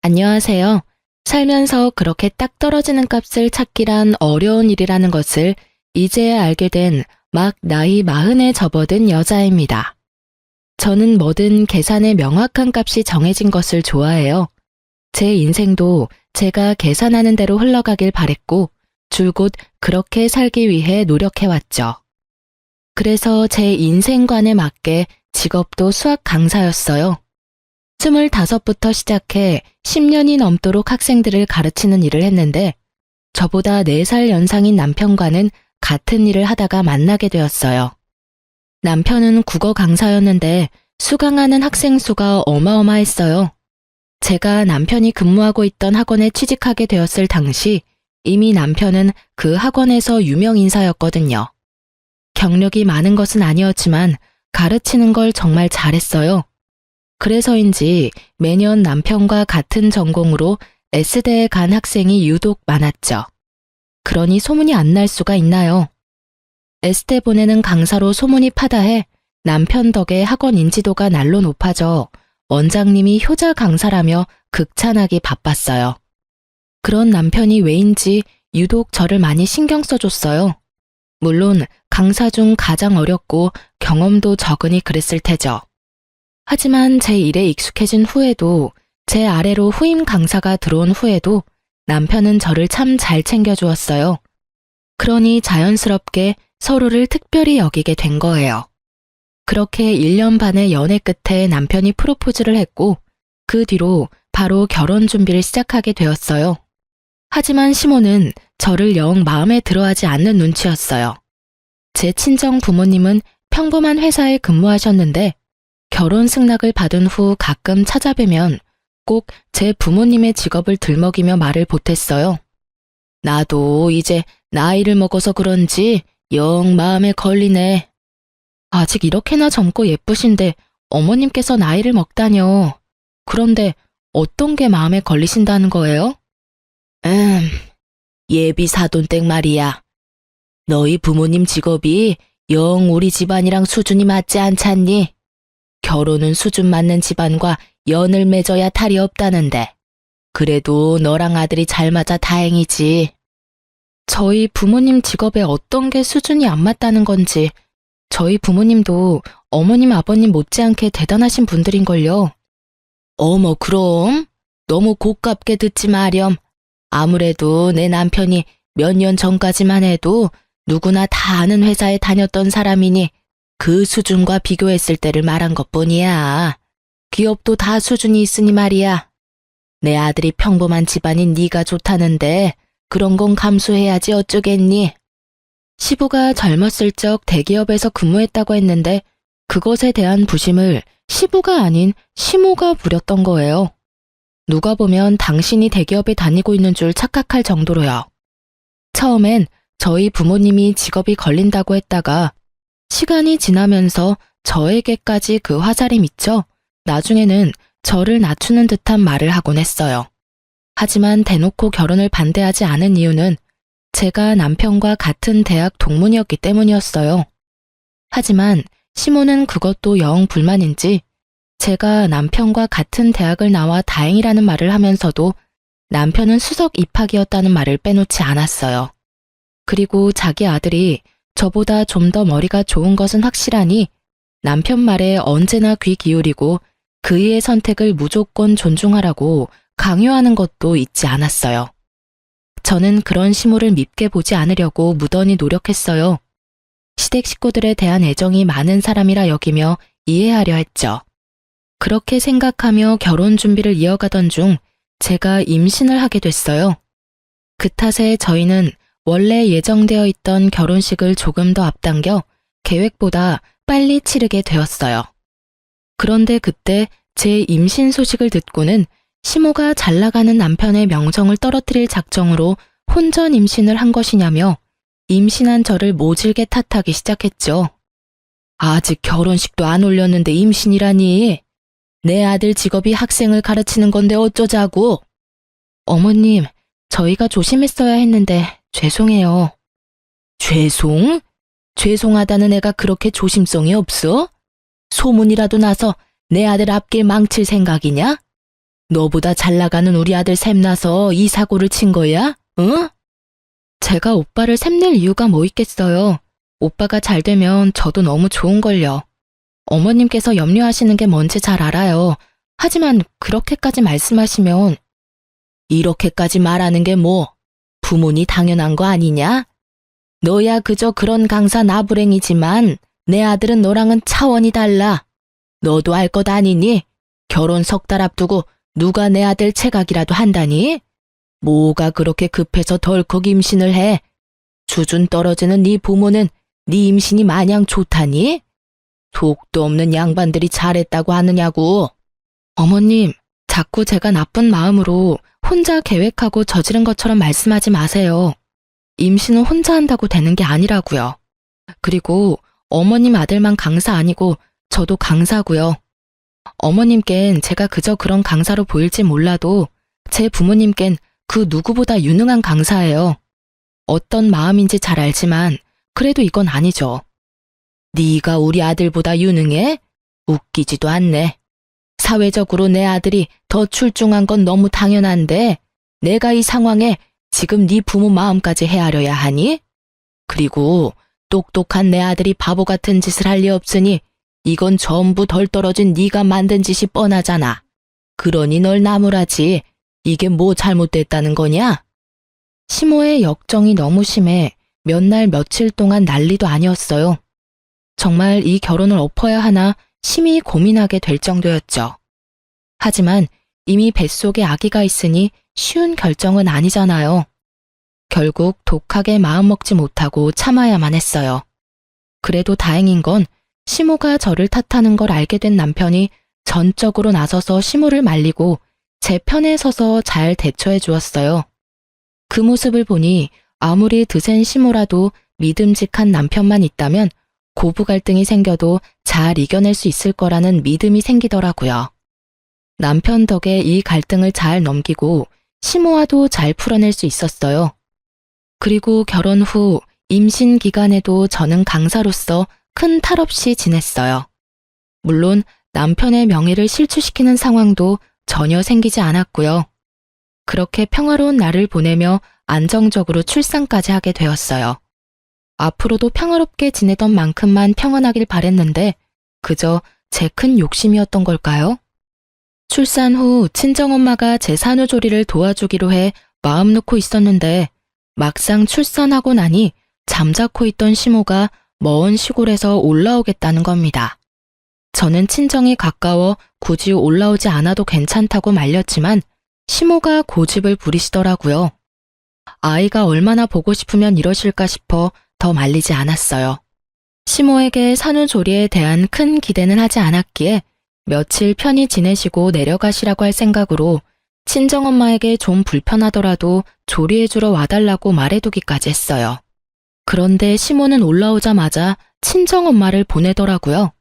안녕하세요. 살면서 그렇게 딱 떨어지는 값을 찾기란 어려운 일이라는 것을 이제야 알게 된 막 나이 40에 접어든 여자입니다. 저는 뭐든 계산의 명확한 값이 정해진 것을 좋아해요. 제 인생도 제가 계산하는 대로 흘러가길 바랬고 줄곧 그렇게 살기 위해 노력해왔죠. 그래서 제 인생관에 맞게 직업도 수학 강사였어요. 25부터 시작해 10년이 넘도록 학생들을 가르치는 일을 했는데 저보다 4살 연상인 남편과는 같은 일을 하다가 만나게 되었어요. 남편은 국어 강사였는데 수강하는 학생 수가 어마어마했어요. 제가 남편이 근무하고 있던 학원에 취직하게 되었을 당시 이미 남편은 그 학원에서 유명 인사였거든요. 경력이 많은 것은 아니었지만 가르치는 걸 정말 잘했어요. 그래서인지 매년 남편과 같은 전공으로 S대에 간 학생이 유독 많았죠. 그러니 소문이 안 날 수가 있나요? S대 보내는 강사로 소문이 파다해 남편 덕에 학원 인지도가 날로 높아져 원장님이 효자 강사라며 극찬하기 바빴어요. 그런 남편이 왜인지 유독 저를 많이 신경 써줬어요. 물론 강사 중 가장 어렸고 경험도 적으니 그랬을 테죠. 하지만 제 일에 익숙해진 후에도 제 아래로 후임 강사가 들어온 후에도 남편은 저를 참 잘 챙겨주었어요. 그러니 자연스럽게 서로를 특별히 여기게 된 거예요. 그렇게 1년 반의 연애 끝에 남편이 프로포즈를 했고 그 뒤로 바로 결혼 준비를 시작하게 되었어요. 하지만 시모는 저를 영 마음에 들어하지 않는 눈치였어요. 제 친정 부모님은 평범한 회사에 근무하셨는데 결혼 승낙을 받은 후 가끔 찾아뵈면 꼭 제 부모님의 직업을 들먹이며 말을 보탰어요. 나도 이제 나이를 먹어서 그런지 영 마음에 걸리네. 아직 이렇게나 젊고 예쁘신데 어머님께서 나이를 먹다뇨. 그런데 어떤 게 마음에 걸리신다는 거예요? 예비 사돈댁 말이야. 너희 부모님 직업이 영 우리 집안이랑 수준이 맞지 않잖니? 결혼은 수준 맞는 집안과 연을 맺어야 탈이 없다는데. 그래도 너랑 아들이 잘 맞아 다행이지. 저희 부모님 직업에 어떤 게 수준이 안 맞다는 건지 저희 부모님도 어머님 아버님 못지않게 대단하신 분들인걸요. 어머 그럼 너무 고깝게 듣지 마렴. 아무래도 내 남편이 몇 년 전까지만 해도 누구나 다 아는 회사에 다녔던 사람이니 그 수준과 비교했을 때를 말한 것뿐이야. 기업도 다 수준이 있으니 말이야. 내 아들이 평범한 집안인 네가 좋다는데 그런 건 감수해야지 어쩌겠니? 시부가 젊었을 적 대기업에서 근무했다고 했는데 그것에 대한 부심을 시부가 아닌 시모가 부렸던 거예요. 누가 보면 당신이 대기업에 다니고 있는 줄 착각할 정도로요. 처음엔 저희 부모님이 직업이 걸린다고 했다가 시간이 지나면서 저에게까지 그 화살이 미쳐 나중에는 저를 낮추는 듯한 말을 하곤 했어요. 하지만 대놓고 결혼을 반대하지 않은 이유는 제가 남편과 같은 대학 동문이었기 때문이었어요. 하지만 시모는 그것도 영 불만인지 제가 남편과 같은 대학을 나와 다행이라는 말을 하면서도 남편은 수석 입학이었다는 말을 빼놓지 않았어요. 그리고 자기 아들이 저보다 좀 더 머리가 좋은 것은 확실하니 남편 말에 언제나 귀 기울이고 그이의 선택을 무조건 존중하라고 강요하는 것도 잊지 않았어요. 저는 그런 시모를 밉게 보지 않으려고 무던히 노력했어요. 시댁 식구들에 대한 애정이 많은 사람이라 여기며 이해하려 했죠. 그렇게 생각하며 결혼 준비를 이어가던 중 제가 임신을 하게 됐어요. 그 탓에 저희는 원래 예정되어 있던 결혼식을 조금 더 앞당겨 계획보다 빨리 치르게 되었어요. 그런데 그때 제 임신 소식을 듣고는 시모가 잘 나가는 남편의 명성을 떨어뜨릴 작정으로 혼전 임신을 한 것이냐며 임신한 저를 모질게 탓하기 시작했죠. 아직 결혼식도 안 올렸는데 임신이라니. 내 아들 직업이 학생을 가르치는 건데 어쩌자고. 어머님, 저희가 조심했어야 했는데 죄송해요. 죄송? 죄송하다는 애가 그렇게 조심성이 없어? 소문이라도 나서 내 아들 앞길 망칠 생각이냐? 너보다 잘 나가는 우리 아들 샘나서 이 사고를 친 거야? 응? 제가 오빠를 샘낼 이유가 뭐 있겠어요. 오빠가 잘 되면 저도 너무 좋은걸요. 어머님께서 염려하시는 게 뭔지 잘 알아요. 하지만 그렇게까지 말씀하시면 이렇게까지 말하는 게 뭐? 부모니 당연한 거 아니냐? 너야 그저 그런 강사 나부랭이지만 내 아들은 너랑은 차원이 달라. 너도 알 것 아니니? 결혼 석 달 앞두고 누가 내 아들 체각이라도 한다니? 뭐가 그렇게 급해서 덜컥 임신을 해? 수준 떨어지는 네 부모는 네 임신이 마냥 좋다니? 속도 없는 양반들이 잘했다고 하느냐고. 어머님, 자꾸 제가 나쁜 마음으로 혼자 계획하고 저지른 것처럼 말씀하지 마세요. 임신은 혼자 한다고 되는 게 아니라고요. 그리고 어머님 아들만 강사 아니고 저도 강사고요. 어머님껜 제가 그저 그런 강사로 보일지 몰라도 제 부모님껜 그 누구보다 유능한 강사예요. 어떤 마음인지 잘 알지만 그래도 이건 아니죠. 네가 우리 아들보다 유능해? 웃기지도 않네. 사회적으로 내 아들이 더 출중한 건 너무 당연한데 내가 이 상황에 지금 네 부모 마음까지 헤아려야 하니? 그리고 똑똑한 내 아들이 바보 같은 짓을 할 리 없으니 이건 전부 덜 떨어진 네가 만든 짓이 뻔하잖아. 그러니 널 나무라지. 이게 뭐 잘못됐다는 거냐? 시모의 역정이 너무 심해 몇 날 며칠 동안 난리도 아니었어요. 정말 이 결혼을 엎어야 하나 심히 고민하게 될 정도였죠. 하지만 이미 뱃속에 아기가 있으니 쉬운 결정은 아니잖아요. 결국 독하게 마음먹지 못하고 참아야만 했어요. 그래도 다행인 건 시모가 저를 탓하는 걸 알게 된 남편이 전적으로 나서서 시모를 말리고 제 편에 서서 잘 대처해 주었어요. 그 모습을 보니 아무리 드센 시모라도 믿음직한 남편만 있다면 고부 갈등이 생겨도 잘 이겨낼 수 있을 거라는 믿음이 생기더라고요. 남편 덕에 이 갈등을 잘 넘기고 시모와도 잘 풀어낼 수 있었어요. 그리고 결혼 후 임신 기간에도 저는 강사로서 큰 탈 없이 지냈어요. 물론 남편의 명예를 실추시키는 상황도 전혀 생기지 않았고요. 그렇게 평화로운 날을 보내며 안정적으로 출산까지 하게 되었어요. 앞으로도 평화롭게 지내던 만큼만 평안하길 바랬는데 그저 제 큰 욕심이었던 걸까요? 출산 후 친정엄마가 제 산후조리를 도와주기로 해 마음 놓고 있었는데 막상 출산하고 나니 잠자코 있던 시모가 먼 시골에서 올라오겠다는 겁니다. 저는 친정이 가까워 굳이 올라오지 않아도 괜찮다고 말렸지만 시모가 고집을 부리시더라고요. 아이가 얼마나 보고 싶으면 이러실까 싶어 더 말리지 않았어요. 시모에게 산후조리에 대한 큰 기대는 하지 않았기에 며칠 편히 지내시고 내려가시라고 할 생각으로 친정엄마에게 좀 불편하더라도 조리해주러 와달라고 말해두기까지 했어요. 그런데 시모는 올라오자마자 친정엄마를 보내더라고요.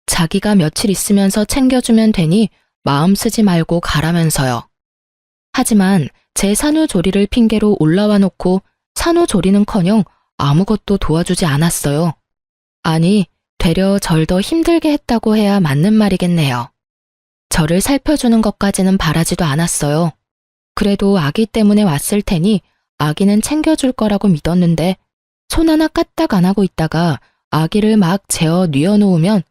자기가 며칠 있으면서 챙겨주면 되니 마음 쓰지 말고 가라면서요. 하지만 제 산후조리를 핑계로 올라와 놓고 산후조리는커녕 아무것도 도와주지 않았어요. 아니, 되려 절 더 힘들게 했다고 해야 맞는 말이겠네요. 저를 살펴주는 것까지는 바라지도 않았어요. 그래도 아기 때문에 왔을 테니 아기는 챙겨줄 거라고 믿었는데 손 하나 까딱 안 하고 있다가 아기를 막 재어 뉘어놓으면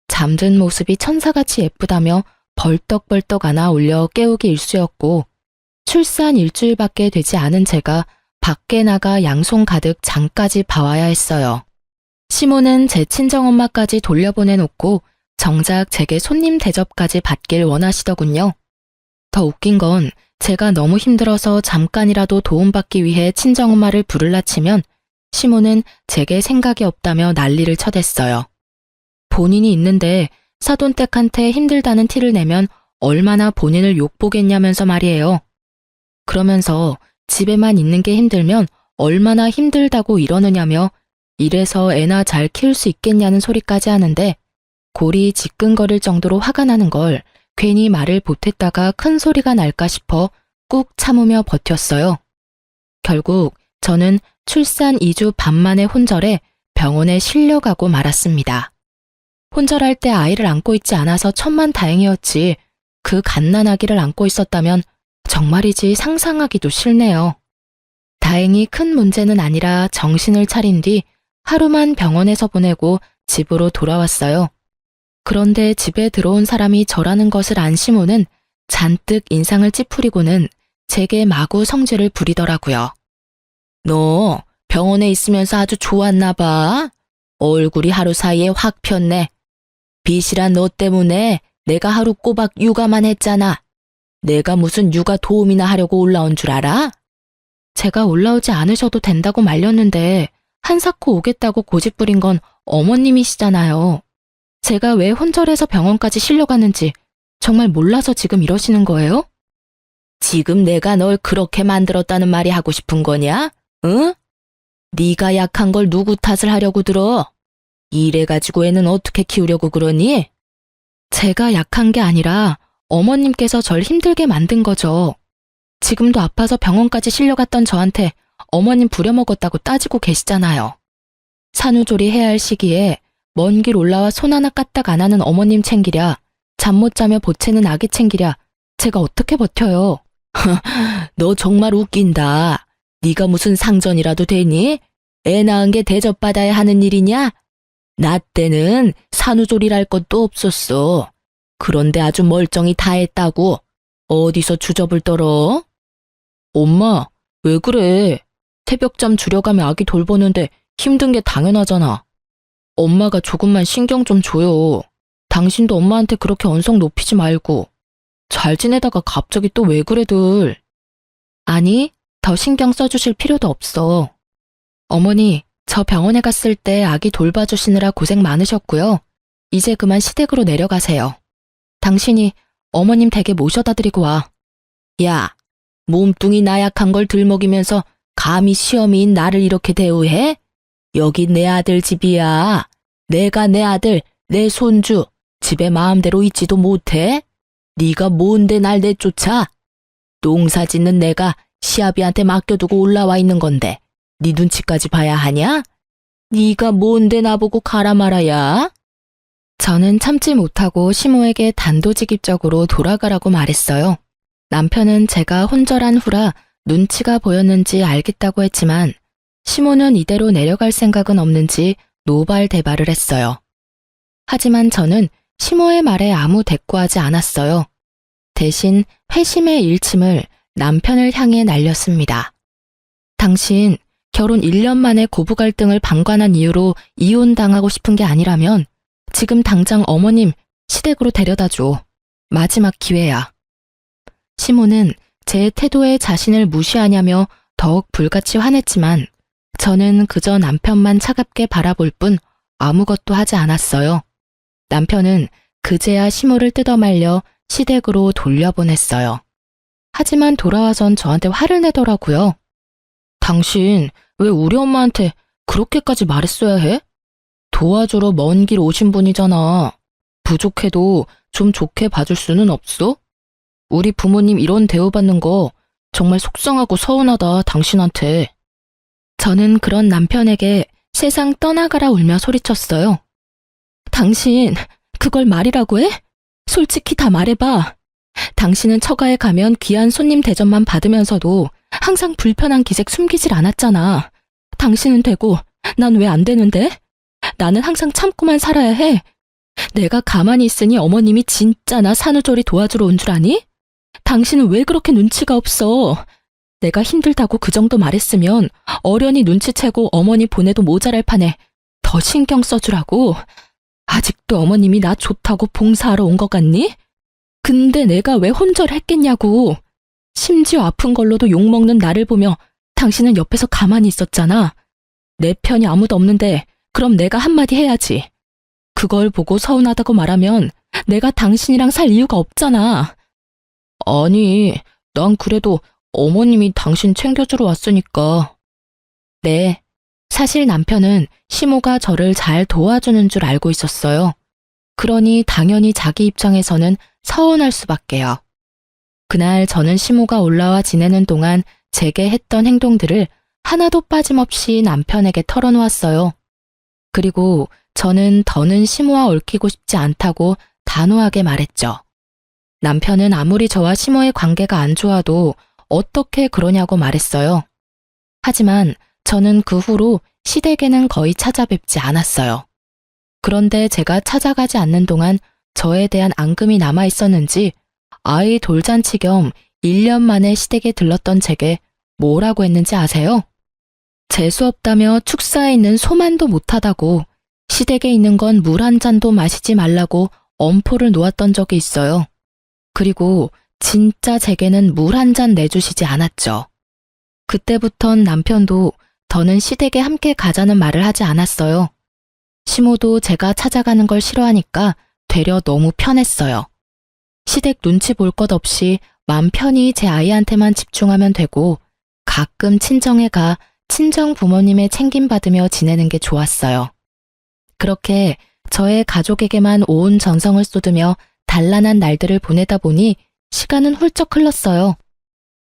잠든 모습이 천사같이 예쁘다며 벌떡벌떡 안아 올려 깨우기 일쑤였고 출산 일주일밖에 되지 않은 제가 밖에 나가 양손 가득 장까지 봐와야 했어요. 시모는 제 친정엄마까지 돌려보내놓고 정작 제게 손님 대접까지 받길 원하시더군요. 더 웃긴 건 제가 너무 힘들어서 잠깐이라도 도움받기 위해 친정엄마를 부르라 치면 시모는 제게 생각이 없다며 난리를 쳐댔어요. 본인이 있는데 사돈댁한테 힘들다는 티를 내면 얼마나 본인을 욕보겠냐면서 말이에요. 그러면서 집에만 있는 게 힘들면 얼마나 힘들다고 이러느냐며 이래서 애나 잘 키울 수 있겠냐는 소리까지 하는데 골이 지끈거릴 정도로 화가 나는 걸 괜히 말을 보탰다가 큰 소리가 날까 싶어 꾹 참으며 버텼어요. 결국 저는 출산 2주 반 만에 혼절해 병원에 실려가고 말았습니다. 혼절할 때 아이를 안고 있지 않아서 천만다행이었지 그 갓난아기를 안고 있었다면 정말이지 상상하기도 싫네요. 다행히 큰 문제는 아니라 정신을 차린 뒤 하루만 병원에서 보내고 집으로 돌아왔어요. 그런데 집에 들어온 사람이 저라는 것을 안 시모는 잔뜩 인상을 찌푸리고는 제게 마구 성질을 부리더라고요. 너 병원에 있으면서 아주 좋았나 봐. 얼굴이 하루 사이에 확 폈네. 빚이란 너 때문에 내가 하루 꼬박 육아만 했잖아. 내가 무슨 육아 도움이나 하려고 올라온 줄 알아? 제가 올라오지 않으셔도 된다고 말렸는데 한사코 오겠다고 고집부린 건 어머님이시잖아요. 제가 왜 혼절해서 병원까지 실려갔는지 정말 몰라서 지금 이러시는 거예요? 지금 내가 널 그렇게 만들었다는 말이 하고 싶은 거냐? 응? 네가 약한 걸 누구 탓을 하려고 들어? 이래가지고 애는 어떻게 키우려고 그러니? 제가 약한 게 아니라 어머님께서 절 힘들게 만든 거죠. 지금도 아파서 병원까지 실려갔던 저한테 어머님 부려먹었다고 따지고 계시잖아요. 산후조리 해야 할 시기에 먼 길 올라와 손 하나 까딱 안 하는 어머님 챙기랴, 잠 못 자며 보채는 아기 챙기랴, 제가 어떻게 버텨요? 너 정말 웃긴다. 네가 무슨 상전이라도 되니? 애 낳은 게 대접받아야 하는 일이냐? 나 때는 산후조리랄 것도 없었어. 그런데 아주 멀쩡히 다 했다고. 어디서 주접을 떨어? 엄마, 왜 그래? 새벽잠 줄여가며 아기 돌보는데 힘든 게 당연하잖아. 엄마가 조금만 신경 좀 줘요. 당신도 엄마한테 그렇게 언성 높이지 말고. 잘 지내다가 갑자기 또 왜 그래들. 아니, 더 신경 써주실 필요도 없어. 어머니, 저 병원에 갔을 때 아기 돌봐주시느라 고생 많으셨고요. 이제 그만 시댁으로 내려가세요. 당신이 어머님 댁에 모셔다 드리고 와. 야, 몸뚱이 나약한 걸 들먹이면서 감히 시어미인 나를 이렇게 대우해? 여기 내 아들 집이야. 내가 내 아들, 내 손주, 집에 마음대로 있지도 못해? 네가 뭔데 날 내쫓아? 농사 짓는 내가 시아비한테 맡겨두고 올라와 있는 건데 네 눈치까지 봐야 하냐? 네가 뭔데 나보고 가라 말아야? 저는 참지 못하고 시모에게 단도직입적으로 돌아가라고 말했어요. 남편은 제가 혼절한 후라 눈치가 보였는지 알겠다고 했지만 시모는 이대로 내려갈 생각은 없는지 노발대발을 했어요. 하지만 저는 시모의 말에 아무 대꾸하지 않았어요. 대신 회심의 일침을 남편을 향해 날렸습니다. 당신 결혼 1년 만에 고부 갈등을 방관한 이유로 이혼당하고 싶은 게 아니라면 지금 당장 어머님 시댁으로 데려다 줘. 마지막 기회야. 시모는 제 태도에 자신을 무시하냐며 더욱 불같이 화냈지만 저는 그저 남편만 차갑게 바라볼 뿐 아무것도 하지 않았어요. 남편은 그제야 시모를 뜯어말려 시댁으로 돌려보냈어요. 하지만 돌아와선 저한테 화를 내더라고요. 당신 왜 우리 엄마한테 그렇게까지 말했어야 해? 도와주러 먼 길 오신 분이잖아. 부족해도 좀 좋게 봐줄 수는 없어? 우리 부모님 이런 대우받는 거 정말 속상하고 서운하다, 당신한테. 저는 그런 남편에게 세상 떠나가라 울며 소리쳤어요. 당신 그걸 말이라고 해? 솔직히 다 말해봐. 당신은 처가에 가면 귀한 손님 대접만 받으면서도 항상 불편한 기색 숨기질 않았잖아. 당신은 되고 난 왜 안 되는데? 나는 항상 참고만 살아야 해. 내가 가만히 있으니 어머님이 진짜 나 산후조리 도와주러 온 줄 아니? 당신은 왜 그렇게 눈치가 없어? 내가 힘들다고 그 정도 말했으면 어련히 눈치채고 어머니 보내도 모자랄 판에 더 신경 써주라고. 아직도 어머님이 나 좋다고 봉사하러 온 것 같니? 근데 내가 왜 혼절했겠냐고. 심지어 아픈 걸로도 욕먹는 나를 보며 당신은 옆에서 가만히 있었잖아. 내 편이 아무도 없는데 그럼 내가 한마디 해야지. 그걸 보고 서운하다고 말하면 내가 당신이랑 살 이유가 없잖아. 아니, 난 그래도 어머님이 당신 챙겨주러 왔으니까. 네, 사실 남편은 시모가 저를 잘 도와주는 줄 알고 있었어요. 그러니 당연히 자기 입장에서는 서운할 수밖에요. 그날 저는 시모가 올라와 지내는 동안 제게 했던 행동들을 하나도 빠짐없이 남편에게 털어놓았어요. 그리고 저는 더는 시모와 얽히고 싶지 않다고 단호하게 말했죠. 남편은 아무리 저와 시모의 관계가 안 좋아도 어떻게 그러냐고 말했어요. 하지만 저는 그 후로 시댁에는 거의 찾아뵙지 않았어요. 그런데 제가 찾아가지 않는 동안 저에 대한 앙금이 남아 있었는지 아이 돌잔치 겸 1년 만에 시댁에 들렀던 제게 뭐라고 했는지 아세요? 재수 없다며 축사에 있는 소만도 못하다고 시댁에 있는 건 물 한 잔도 마시지 말라고 엄포를 놓았던 적이 있어요. 그리고 진짜 제게는 물 한 잔 내주시지 않았죠. 그때부턴 남편도 더는 시댁에 함께 가자는 말을 하지 않았어요. 시모도 제가 찾아가는 걸 싫어하니까 되려 너무 편했어요. 시댁 눈치 볼 것 없이 맘 편히 제 아이한테만 집중하면 되고 가끔 친정에 가 친정 부모님의 챙김받으며 지내는 게 좋았어요. 그렇게 저의 가족에게만 온 정성을 쏟으며 단란한 날들을 보내다 보니 시간은 훌쩍 흘렀어요.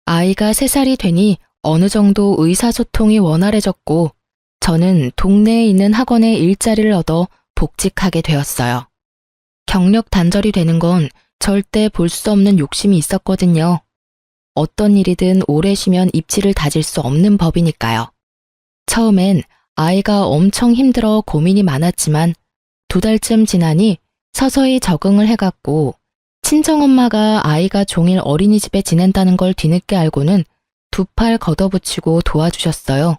아이가 3살이 되니 어느 정도 의사소통이 원활해졌고 저는 동네에 있는 학원에 일자리를 얻어 복직하게 되었어요. 경력 단절이 되는 건 절대 볼 수 없는 욕심이 있었거든요. 어떤 일이든 오래 쉬면 입지를 다질 수 없는 법이니까요. 처음엔 아이가 엄청 힘들어 고민이 많았지만 2달쯤 지나니 서서히 적응을 해갔고 친정엄마가 아이가 종일 어린이집에 지낸다는 걸 뒤늦게 알고는 2팔 걷어붙이고 도와주셨어요.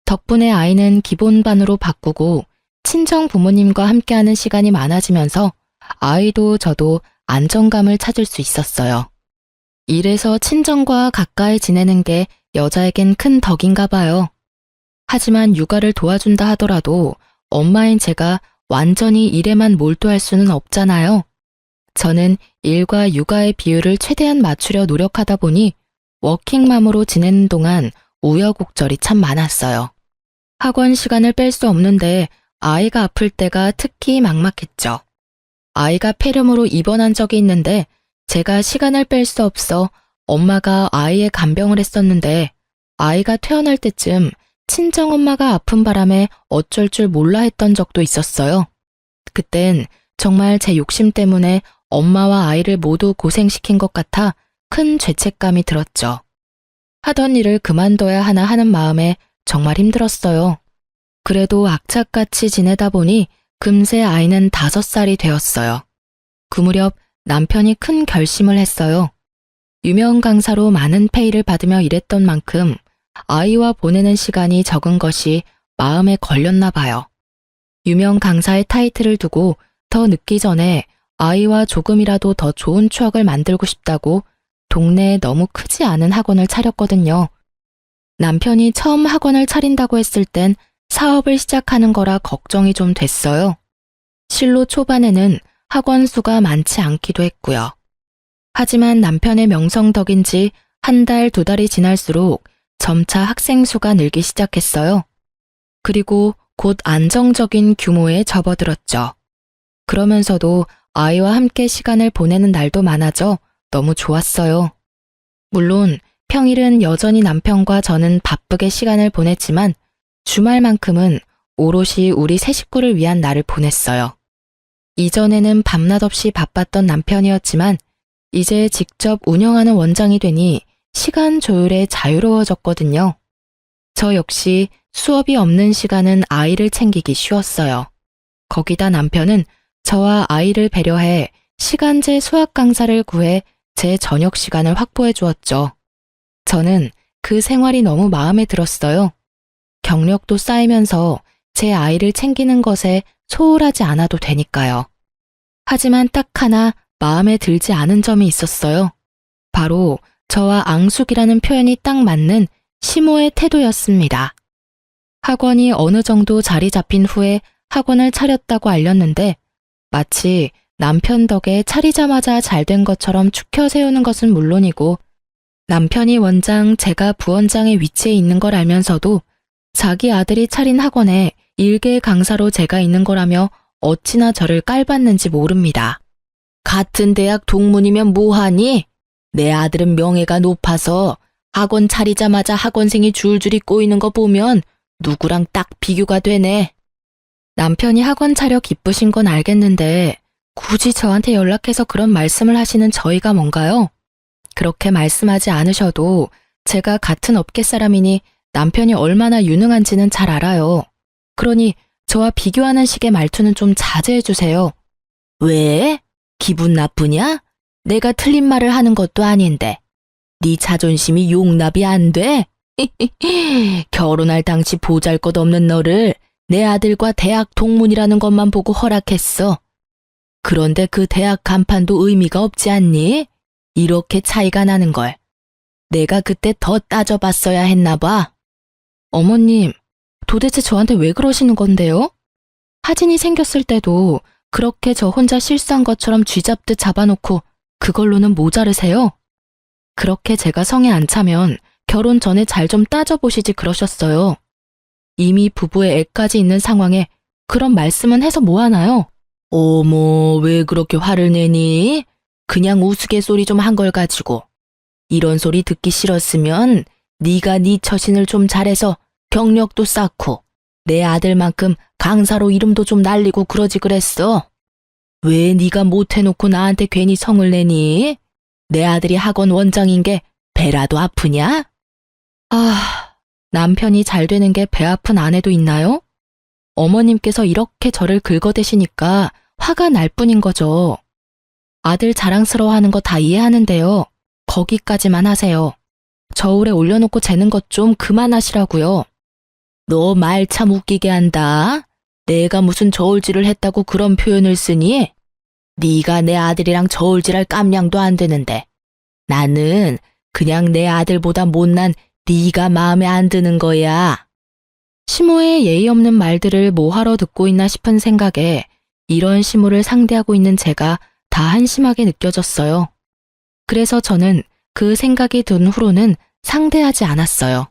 덕분에 아이는 기본반으로 바꾸고 친정 부모님과 함께하는 시간이 많아지면서 아이도 저도 안정감을 찾을 수 있었어요. 이래서 친정과 가까이 지내는 게 여자에겐 큰 덕인가 봐요. 하지만 육아를 도와준다 하더라도 엄마인 제가 완전히 일에만 몰두할 수는 없잖아요. 저는 일과 육아의 비율을 최대한 맞추려 노력하다 보니 워킹맘으로 지내는 동안 우여곡절이 참 많았어요. 학원 시간을 뺄 수 없는데 아이가 아플 때가 특히 막막했죠. 아이가 폐렴으로 입원한 적이 있는데 제가 시간을 뺄 수 없어 엄마가 아이의 간병을 했었는데 아이가 퇴원할 때쯤 친정엄마가 아픈 바람에 어쩔 줄 몰라 했던 적도 있었어요. 그땐 정말 제 욕심 때문에 엄마와 아이를 모두 고생시킨 것 같아 큰 죄책감이 들었죠. 하던 일을 그만둬야 하나 하는 마음에 정말 힘들었어요. 그래도 악착같이 지내다 보니 금세 아이는 5살이 되었어요. 그 무렵 남편이 큰 결심을 했어요. 유명 강사로 많은 페이를 받으며 일했던 만큼 아이와 보내는 시간이 적은 것이 마음에 걸렸나 봐요. 유명 강사의 타이틀을 두고 더 늦기 전에 아이와 조금이라도 더 좋은 추억을 만들고 싶다고 동네에 너무 크지 않은 학원을 차렸거든요. 남편이 처음 학원을 차린다고 했을 땐 사업을 시작하는 거라 걱정이 좀 됐어요. 실로 초반에는 학원 수가 많지 않기도 했고요. 하지만 남편의 명성 덕인지 1달, 2달이 지날수록 점차 학생 수가 늘기 시작했어요. 그리고 곧 안정적인 규모에 접어들었죠. 그러면서도 아이와 함께 시간을 보내는 날도 많아져 너무 좋았어요. 물론 평일은 여전히 남편과 저는 바쁘게 시간을 보냈지만 주말만큼은 오롯이 우리 세 식구를 위한 날을 보냈어요. 이전에는 밤낮 없이 바빴던 남편이었지만 이제 직접 운영하는 원장이 되니 시간 조율에 자유로워졌거든요. 저 역시 수업이 없는 시간은 아이를 챙기기 쉬웠어요. 거기다 남편은 저와 아이를 배려해 시간제 수학 강사를 구해 제 저녁 시간을 확보해 주었죠. 저는 그 생활이 너무 마음에 들었어요. 경력도 쌓이면서 제 아이를 챙기는 것에 소홀하지 않아도 되니까요. 하지만 딱 하나 마음에 들지 않은 점이 있었어요. 바로 저와 앙숙이라는 표현이 딱 맞는 시모의 태도였습니다. 학원이 어느 정도 자리 잡힌 후에 학원을 차렸다고 알렸는데 마치 남편 덕에 차리자마자 잘 된 것처럼 추켜 세우는 것은 물론이고 남편이 원장, 제가 부원장의 위치에 있는 걸 알면서도 자기 아들이 차린 학원에 일개 강사로 제가 있는 거라며 어찌나 저를 깔봤는지 모릅니다. 같은 대학 동문이면 뭐하니? 내 아들은 명예가 높아서 학원 차리자마자 학원생이 줄줄이 꼬이는 거 보면 누구랑 딱 비교가 되네. 남편이 학원 차려 기쁘신 건 알겠는데 굳이 저한테 연락해서 그런 말씀을 하시는 저희가 뭔가요? 그렇게 말씀하지 않으셔도 제가 같은 업계 사람이니 남편이 얼마나 유능한지는 잘 알아요. 그러니 저와 비교하는 식의 말투는 좀 자제해 주세요. 왜? 기분 나쁘냐? 내가 틀린 말을 하는 것도 아닌데. 네 자존심이 용납이 안 돼? 결혼할 당시 보잘것없는 너를 내 아들과 대학 동문이라는 것만 보고 허락했어. 그런데 그 대학 간판도 의미가 없지 않니? 이렇게 차이가 나는 걸. 내가 그때 더 따져봤어야 했나 봐. 어머님, 도대체 저한테 왜 그러시는 건데요? 하진이 생겼을 때도 그렇게 저 혼자 실수한 것처럼 쥐잡듯 잡아놓고 그걸로는 모자르세요? 그렇게 제가 성에 안 차면 결혼 전에 잘 좀 따져보시지 그러셨어요. 이미 부부의 애까지 있는 상황에 그런 말씀은 해서 뭐하나요? 어머, 왜 그렇게 화를 내니? 그냥 우스갯소리 좀 한 걸 가지고. 이런 소리 듣기 싫었으면 네가 네 처신을 좀 잘해서 경력도 쌓고 내 아들만큼 강사로 이름도 좀 날리고 그러지 그랬어. 왜 네가 못해놓고 나한테 괜히 성을 내니? 내 아들이 학원 원장인 게 배라도 아프냐? 아, 남편이 잘 되는 게 배 아픈 아내도 있나요? 어머님께서 이렇게 저를 긁어대시니까 화가 날 뿐인 거죠. 아들 자랑스러워하는 거 다 이해하는데요. 거기까지만 하세요. 저울에 올려놓고 재는 것 좀 그만하시라고요. 너 말 참 웃기게 한다. 내가 무슨 저울질을 했다고 그런 표현을 쓰니? 네가 내 아들이랑 저울질할 깜냥도 안 되는데. 나는 그냥 내 아들보다 못난 네가 마음에 안 드는 거야. 시모의 예의 없는 말들을 뭐하러 듣고 있나 싶은 생각에 이런 시모를 상대하고 있는 제가 다 한심하게 느껴졌어요. 그래서 저는 그 생각이 든 후로는 상대하지 않았어요.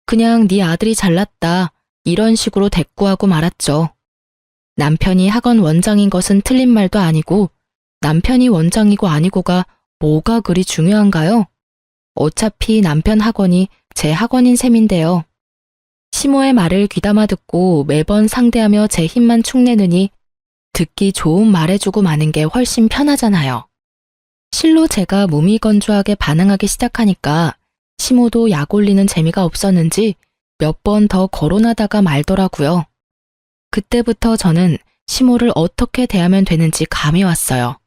그냥 네 아들이 잘났다 이런 식으로 대꾸하고 말았죠. 남편이 학원 원장인 것은 틀린 말도 아니고 남편이 원장이고 아니고가 뭐가 그리 중요한가요? 어차피 남편 학원이 제 학원인 셈인데요. 시모의 말을 귀담아 듣고 매번 상대하며 제 힘만 축내느니 듣기 좋은 말해주고 마는 게 훨씬 편하잖아요. 실로 제가 무미건조하게 반응하기 시작하니까 시모도 약 올리는 재미가 없었는지 몇 번 더 거론하다가 말더라고요. 그때부터 저는 시모를 어떻게 대하면 되는지 감이 왔어요.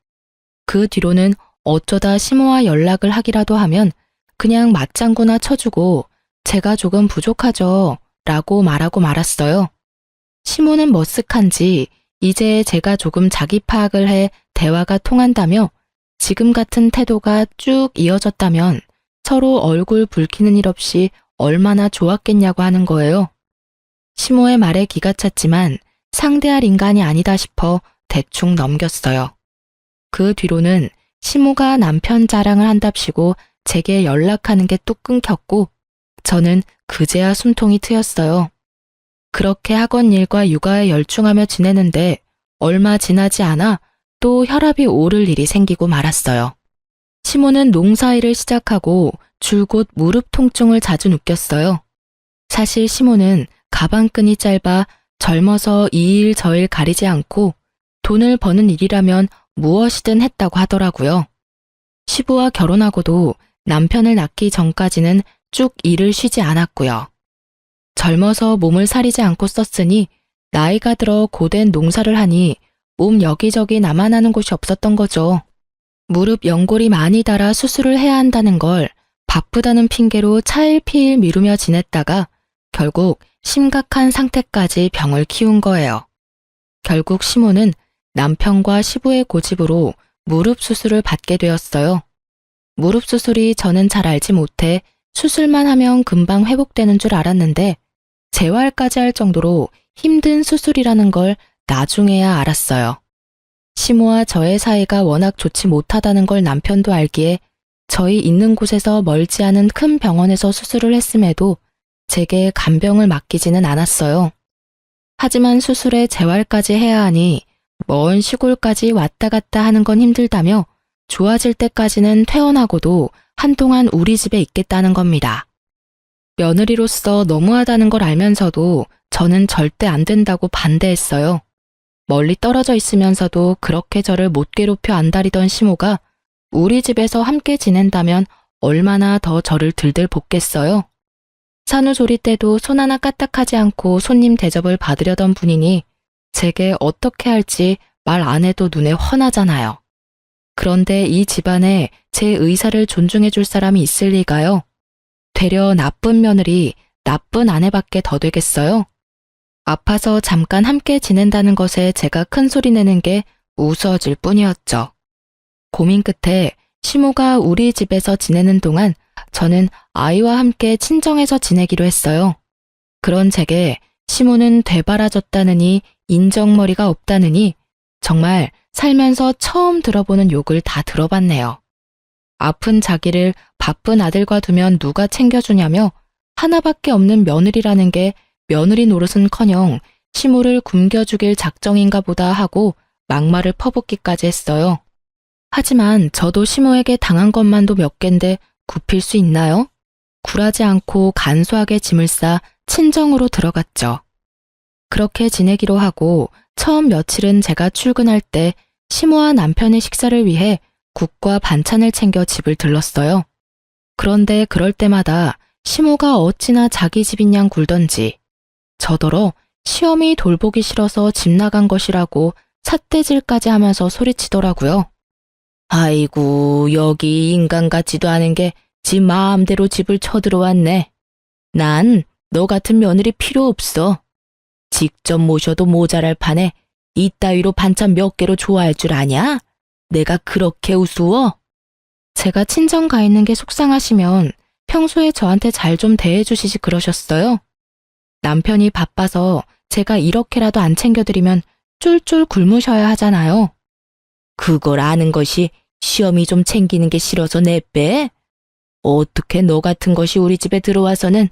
그 뒤로는 어쩌다 시모와 연락을 하기라도 하면 그냥 맞장구나 쳐주고 제가 조금 부족하죠 라고 말하고 말았어요. 시모는 머쓱한지 이제 제가 조금 자기 파악을 해 대화가 통한다며 지금 같은 태도가 쭉 이어졌다면 서로 얼굴 붉히는 일 없이 얼마나 좋았겠냐고 하는 거예요. 시모의 말에 기가 찼지만 상대할 인간이 아니다 싶어 대충 넘겼어요. 그 뒤로는 시모가 남편 자랑을 한답시고 제게 연락하는 게 뚝 끊겼고 저는 그제야 숨통이 트였어요. 그렇게 학원 일과 육아에 열중하며 지내는데 얼마 지나지 않아 또 혈압이 오를 일이 생기고 말았어요. 시모는 농사일을 시작하고 줄곧 무릎 통증을 자주 느꼈어요. 사실 시모는 가방끈이 짧아 젊어서 이 일 저 일 가리지 않고 돈을 버는 일이라면 무엇이든 했다고 하더라고요. 시부와 결혼하고도 남편을 낳기 전까지는 쭉 일을 쉬지 않았고요. 젊어서 몸을 사리지 않고 썼으니 나이가 들어 고된 농사를 하니 몸 여기저기 남아나는 곳이 없었던 거죠. 무릎 연골이 많이 닳아 수술을 해야 한다는 걸 바쁘다는 핑계로 차일피일 미루며 지냈다가 결국 심각한 상태까지 병을 키운 거예요. 결국 시모는 남편과 시부의 고집으로 무릎 수술을 받게 되었어요. 무릎 수술이 저는 잘 알지 못해 수술만 하면 금방 회복되는 줄 알았는데 재활까지 할 정도로 힘든 수술이라는 걸 나중에야 알았어요. 시모와 저의 사이가 워낙 좋지 못하다는 걸 남편도 알기에 저희 있는 곳에서 멀지 않은 큰 병원에서 수술을 했음에도 제게 간병을 맡기지는 않았어요. 하지만 수술에 재활까지 해야 하니 먼 시골까지 왔다 갔다 하는 건 힘들다며 좋아질 때까지는 퇴원하고도 한동안 우리 집에 있겠다는 겁니다. 며느리로서 너무하다는 걸 알면서도 저는 절대 안 된다고 반대했어요. 멀리 떨어져 있으면서도 그렇게 저를 못 괴롭혀 안달이던 시모가 우리 집에서 함께 지낸다면 얼마나 더 저를 들들 볶겠어요. 산후조리 때도 손 하나 까딱하지 않고 손님 대접을 받으려던 분이니 제게 어떻게 할지 말 안 해도 눈에 훤하잖아요. 그런데 이 집안에 제 의사를 존중해 줄 사람이 있을 리가요? 되려 나쁜 며느리, 나쁜 아내밖에 더 되겠어요? 아파서 잠깐 함께 지낸다는 것에 제가 큰 소리 내는 게 우스워질 뿐이었죠. 고민 끝에 시모가 우리 집에서 지내는 동안 저는 아이와 함께 친정에서 지내기로 했어요. 그런 제게 시모는 되바라졌다느니 인정머리가 없다느니 정말 살면서 처음 들어보는 욕을 다 들어봤네요. 아픈 자기를 바쁜 아들과 두면 누가 챙겨주냐며 하나밖에 없는 며느리라는 게 며느리 노릇은커녕 시모를 굶겨죽일 작정인가 보다 하고 막말을 퍼붓기까지 했어요. 하지만 저도 시모에게 당한 것만도 몇 갠데 굽힐 수 있나요? 굴하지 않고 간소하게 짐을 싸 친정으로 들어갔죠. 그렇게 지내기로 하고 처음 며칠은 제가 출근할 때 시모와 남편의 식사를 위해 국과 반찬을 챙겨 집을 들렀어요. 그런데 그럴 때마다 시모가 어찌나 자기 집인 양 굴던지 저더러 시어미 돌보기 싫어서 집 나간 것이라고 삿대질까지 하면서 소리치더라고요. 아이고, 여기 인간 같지도 않은 게 지 마음대로 집을 쳐들어왔네. 난 너 같은 며느리 필요 없어. 직접 모셔도 모자랄 판에 이따위로 반찬 몇 개로 좋아할 줄 아냐? 내가 그렇게 우스워? 제가 친정 가 있는 게 속상하시면 평소에 저한테 잘 좀 대해주시지 그러셨어요. 남편이 바빠서 제가 이렇게라도 안 챙겨드리면 쫄쫄 굶으셔야 하잖아요. 그걸 아는 것이 시어미 좀 챙기는 게 싫어서 내빼? 어떻게 너 같은 것이 우리 집에 들어와서는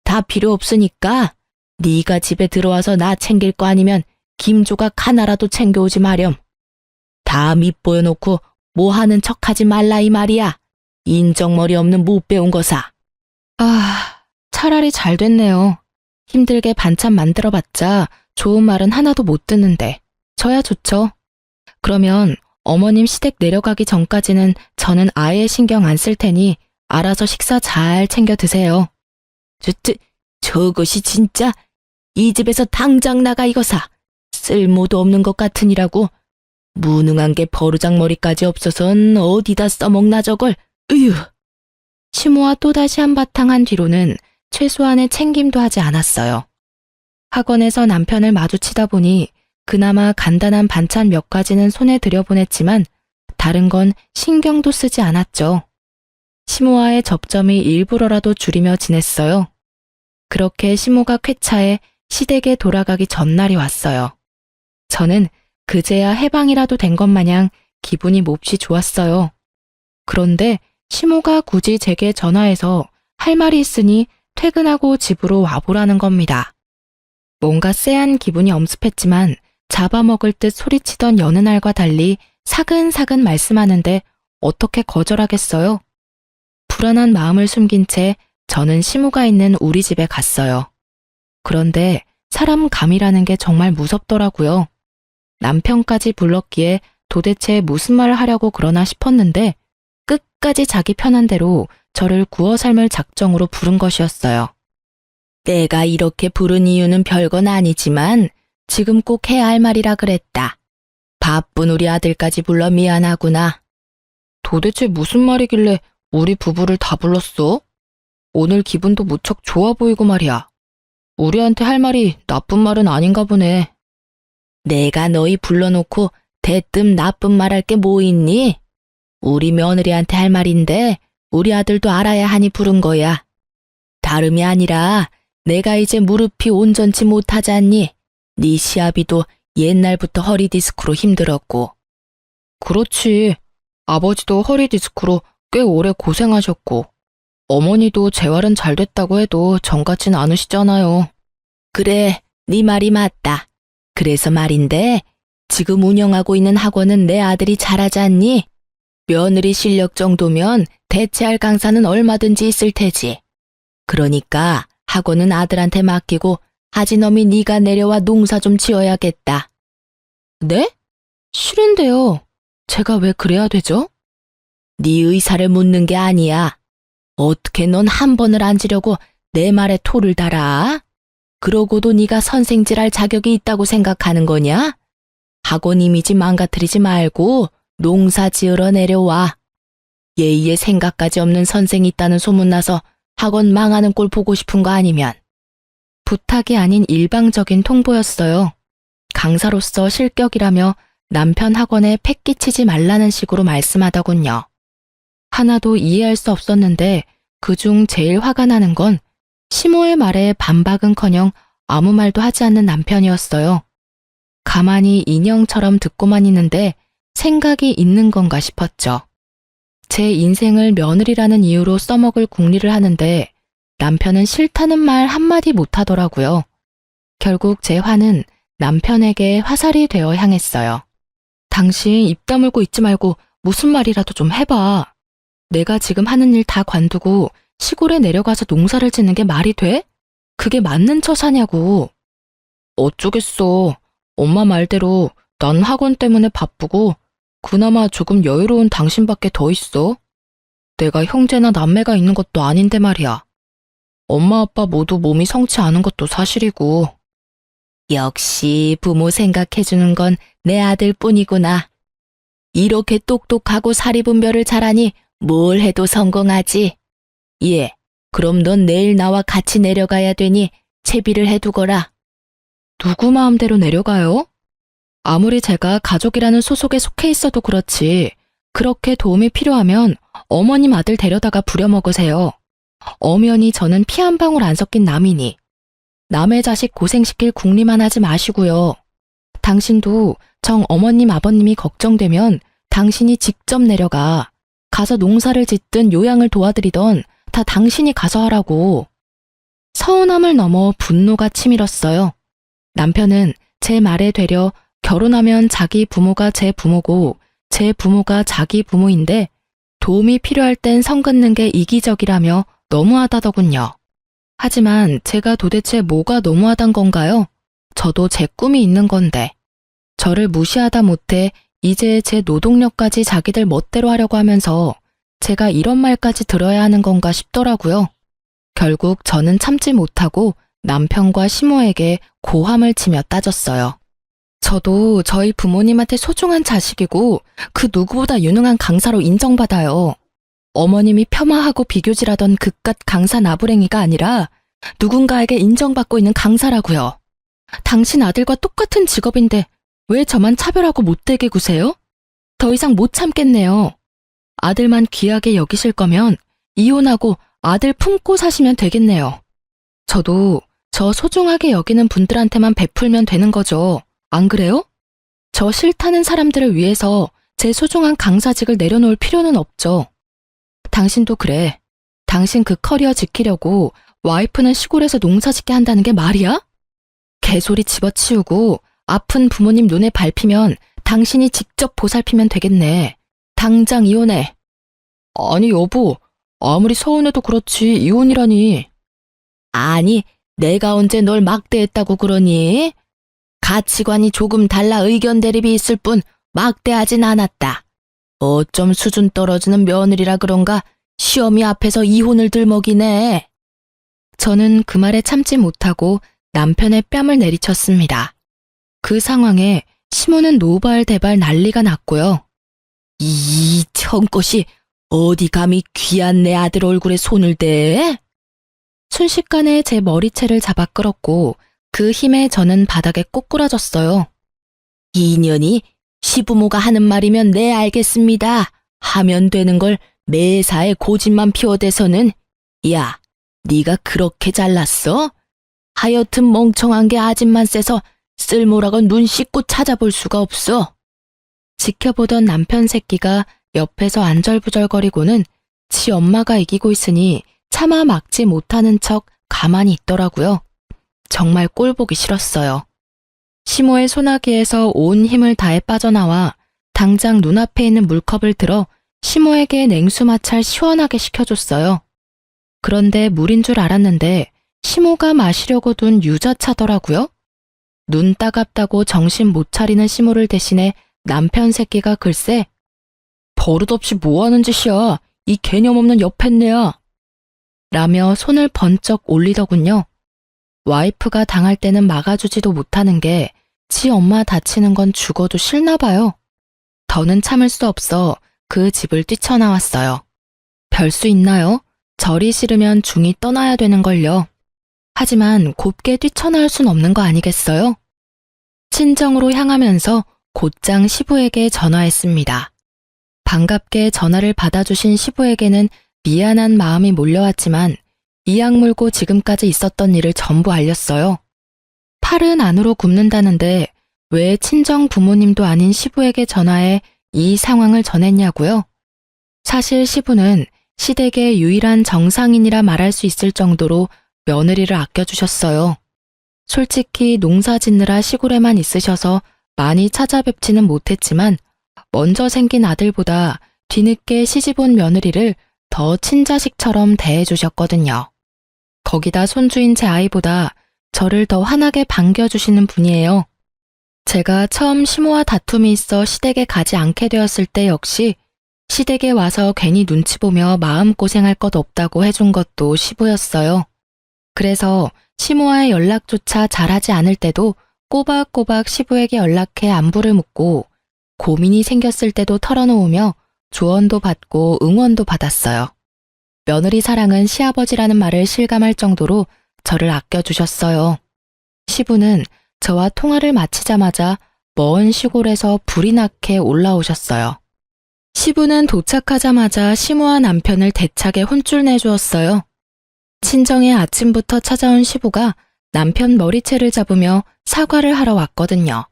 다 필요 없으니까 네가 집에 들어와서 나 챙길 거 아니면 김조각 하나라도 챙겨오지 마렴. 다 밑보여놓고 뭐 하는 척하지 말라 이 말이야. 인정머리 없는 못 배운 거사. 차라리 잘 됐네요. 힘들게 반찬 만들어봤자 좋은 말은 하나도 못 듣는데 저야 좋죠. 그러면 어머님 시댁 내려가기 전까지는 저는 아예 신경 안 쓸 테니 알아서 식사 잘 챙겨 드세요. 저것이 진짜 이 집에서 당장 나가 이거사. 쓸모도 없는 것 같으니라고. 무능한 게 버르장머리까지 없어선 어디다 써먹나 저걸. 으유. 시모와 또다시 한바탕 한 뒤로는 최소한의 챙김도 하지 않았어요. 학원에서 남편을 마주치다 보니 그나마 간단한 반찬 몇 가지는 손에 들여보냈지만 다른 건 신경도 쓰지 않았죠. 시모와의 접점이 일부러라도 줄이며 지냈어요. 그렇게 시모가 쾌차해 시댁에 돌아가기 전날이 왔어요. 저는 그제야 해방이라도 된 것 마냥 기분이 몹시 좋았어요. 그런데 시모가 굳이 제게 전화해서 할 말이 있으니 퇴근하고 집으로 와보라는 겁니다. 뭔가 쎄한 기분이 엄습했지만 잡아먹을 듯 소리치던 여느 날과 달리 사근사근 말씀하는데 어떻게 거절하겠어요? 불안한 마음을 숨긴 채 저는 시모가 있는 우리 집에 갔어요. 그런데 사람 감이라는 게 정말 무섭더라고요. 남편까지 불렀기에 도대체 무슨 말을 하려고 그러나 싶었는데 끝까지 자기 편한 대로 저를 구워 삶을 작정으로 부른 것이었어요. 내가 이렇게 부른 이유는 별건 아니지만 지금 꼭 해야 할 말이라 그랬다. 바쁜 우리 아들까지 불러 미안하구나. 도대체 무슨 말이길래 우리 부부를 다 불렀어? 오늘 기분도 무척 좋아 보이고 말이야. 우리한테 할 말이 나쁜 말은 아닌가 보네. 내가 너희 불러놓고 대뜸 나쁜 말 할 게 뭐 있니? 우리 며느리한테 할 말인데 우리 아들도 알아야 하니 부른 거야. 다름이 아니라 내가 이제 무릎이 온전치 못하잖니. 네 시아비도 옛날부터 허리 디스크로 힘들었고. 그렇지. 아버지도 허리 디스크로 꽤 오래 고생하셨고 어머니도 재활은 잘 됐다고 해도 정같진 않으시잖아요. 그래, 네 말이 맞다. 그래서 말인데 지금 운영하고 있는 학원은 내 아들이 잘하지 않니? 며느리 실력 정도면 대체할 강사는 얼마든지 있을 테지. 그러니까 학원은 아들한테 맡기고 하진엄이 네가 내려와 농사 좀 지어야겠다. 네? 싫은데요. 제가 왜 그래야 되죠? 네 의사를 묻는 게 아니야. 어떻게 넌 한 번을 앉으려고 내 말에 토를 달아? 그러고도 네가 선생질할 자격이 있다고 생각하는 거냐? 학원 이미지 망가뜨리지 말고 농사 지으러 내려와. 예의에 생각까지 없는 선생이 있다는 소문나서 학원 망하는 꼴 보고 싶은 거 아니면. 부탁이 아닌 일방적인 통보였어요. 강사로서 실격이라며 남편 학원에 패 끼치지 말라는 식으로 말씀하더군요. 하나도 이해할 수 없었는데 그중 제일 화가 나는 건 시모의 말에 반박은커녕 아무 말도 하지 않는 남편이었어요. 가만히 인형처럼 듣고만 있는데 생각이 있는 건가 싶었죠. 제 인생을 며느리라는 이유로 써먹을 궁리를 하는데 남편은 싫다는 말 한마디 못하더라고요. 결국 제 화는 남편에게 화살이 되어 향했어요. 당신 입 다물고 있지 말고 무슨 말이라도 좀 해봐. 내가 지금 하는 일 다 관두고 시골에 내려가서 농사를 짓는 게 말이 돼? 그게 맞는 처사냐고. 어쩌겠어. 엄마 말대로 난 학원 때문에 바쁘고 그나마 조금 여유로운 당신밖에 더 있어. 내가 형제나 남매가 있는 것도 아닌데 말이야. 엄마 아빠 모두 몸이 성치 않은 것도 사실이고. 역시 부모 생각해주는 건 내 아들뿐이구나. 이렇게 똑똑하고 사리분별을 잘하니 뭘 해도 성공하지. 예, 그럼 넌 내일 나와 같이 내려가야 되니 채비를 해두거라. 누구 마음대로 내려가요? 아무리 제가 가족이라는 소속에 속해 있어도 그렇지. 그렇게 도움이 필요하면 어머님 아들 데려다가 부려먹으세요. 엄연히 저는 피 한 방울 안 섞인 남이니. 남의 자식 고생시킬 궁리만 하지 마시고요. 당신도 정 어머님 아버님이 걱정되면 당신이 직접 내려가. 가서 농사를 짓든 요양을 도와드리던 다 당신이 가서 하라고. 서운함을 넘어 분노가 치밀었어요. 남편은 제 말에 되려 결혼하면 자기 부모가 제 부모고 제 부모가 자기 부모인데 도움이 필요할 땐 선 긋는 게 이기적이라며 너무하다더군요. 하지만 제가 도대체 뭐가 너무하단 건가요? 저도 제 꿈이 있는 건데. 저를 무시하다 못해 이제 제 노동력까지 자기들 멋대로 하려고 하면서 제가 이런 말까지 들어야 하는 건가 싶더라고요. 결국 저는 참지 못하고 남편과 시모에게 고함을 치며 따졌어요. 저도 저희 부모님한테 소중한 자식이고 그 누구보다 유능한 강사로 인정받아요. 어머님이 폄하하고 비교질하던 그깟 강사 나부랭이가 아니라 누군가에게 인정받고 있는 강사라고요. 당신 아들과 똑같은 직업인데 왜 저만 차별하고 못되게 구세요? 더 이상 못 참겠네요. 아들만 귀하게 여기실 거면 이혼하고 아들 품고 사시면 되겠네요. 저도 저 소중하게 여기는 분들한테만 베풀면 되는 거죠. 안 그래요? 저 싫다는 사람들을 위해서 제 소중한 강사직을 내려놓을 필요는 없죠. 당신도 그래. 당신 그 커리어 지키려고 와이프는 시골에서 농사 짓게 한다는 게 말이야? 개소리 집어치우고 아픈 부모님 눈에 밟히면 당신이 직접 보살피면 되겠네. 당장 이혼해. 아니 여보, 아무리 서운해도 그렇지 이혼이라니. 아니, 내가 언제 널 막대했다고 그러니? 가치관이 조금 달라 의견 대립이 있을 뿐 막대하진 않았다. 어쩜 수준 떨어지는 며느리라 그런가 시어미 앞에서 이혼을 들먹이네. 저는 그 말에 참지 못하고 남편의 뺨을 내리쳤습니다. 그 상황에 시모는 노발대발 난리가 났고요. 이 청것이 어디 감히 귀한 내 아들 얼굴에 손을 대? 순식간에 제 머리채를 잡아 끌었고 그 힘에 저는 바닥에 꼬꾸라졌어요. 이년이 시부모가 하는 말이면 네 알겠습니다. 하면 되는 걸 매사에 고집만 피워대서는 야, 네가 그렇게 잘났어? 하여튼 멍청한 게 아집만 세서 쓸모라고 눈 씻고 찾아볼 수가 없어. 지켜보던 남편 새끼가 옆에서 안절부절거리고는 지 엄마가 이기고 있으니 차마 막지 못하는 척 가만히 있더라고요. 정말 꼴보기 싫었어요. 시모의 소나기에서 온 힘을 다해 빠져나와 당장 눈앞에 있는 물컵을 들어 시모에게 냉수 마찰 시원하게 식혀줬어요. 그런데 물인 줄 알았는데 시모가 마시려고 둔 유자차더라고요. 눈 따갑다고 정신 못 차리는 시모를 대신해 남편 새끼가 글쎄 버릇없이 뭐하는 짓이야. 이 개념 없는 여팻네야. 라며 손을 번쩍 올리더군요. 와이프가 당할 때는 막아주지도 못하는 게 지 엄마 다치는 건 죽어도 싫나 봐요. 더는 참을 수 없어 그 집을 뛰쳐나왔어요. 별 수 있나요? 절이 싫으면 중이 떠나야 되는걸요. 하지만 곱게 뛰쳐나올 순 없는 거 아니겠어요? 친정으로 향하면서 곧장 시부에게 전화했습니다. 반갑게 전화를 받아주신 시부에게는 미안한 마음이 몰려왔지만 이악 물고 지금까지 있었던 일을 전부 알렸어요. 팔은 안으로 굽는다는데 왜 친정 부모님도 아닌 시부에게 전화해 이 상황을 전했냐고요? 사실 시부는 시댁의 유일한 정상인이라 말할 수 있을 정도로 며느리를 아껴주셨어요. 솔직히 농사 짓느라 시골에만 있으셔서 많이 찾아뵙지는 못했지만 먼저 생긴 아들보다 뒤늦게 시집 온 며느리를 더 친자식처럼 대해주셨거든요. 거기다 손주인 제 아이보다 저를 더 환하게 반겨주시는 분이에요. 제가 처음 시모와 다툼이 있어 시댁에 가지 않게 되었을 때 역시 시댁에 와서 괜히 눈치 보며 마음고생할 것 없다고 해준 것도 시부였어요. 그래서 시모와의 연락조차 잘하지 않을 때도 꼬박꼬박 시부에게 연락해 안부를 묻고 고민이 생겼을 때도 털어놓으며 조언도 받고 응원도 받았어요. 며느리 사랑은 시아버지라는 말을 실감할 정도로 저를 아껴주셨어요. 시부는 저와 통화를 마치자마자 먼 시골에서 불이 나게 올라오셨어요. 시부는 도착하자마자 시모와 남편을 대차게 혼쭐 내주었어요. 친정에 아침부터 찾아온 시부가 남편 머리채를 잡으며 사과를 하러 왔거든요.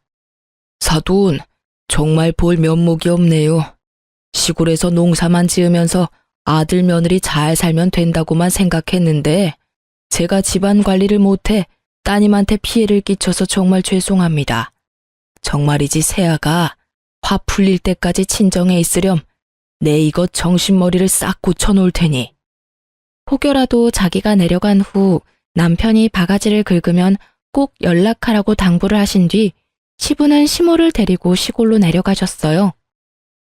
사돈, 정말 볼 면목이 없네요. 시골에서 농사만 지으면서 아들 며느리 잘 살면 된다고만 생각했는데 제가 집안 관리를 못해 따님한테 피해를 끼쳐서 정말 죄송합니다. 정말이지 새아가 화 풀릴 때까지 친정에 있으렴 내 이것 정신머리를 싹 고쳐놓을 테니. 혹여라도 자기가 내려간 후 남편이 바가지를 긁으면 꼭 연락하라고 당부를 하신 뒤 시부는 시모를 데리고 시골로 내려가셨어요.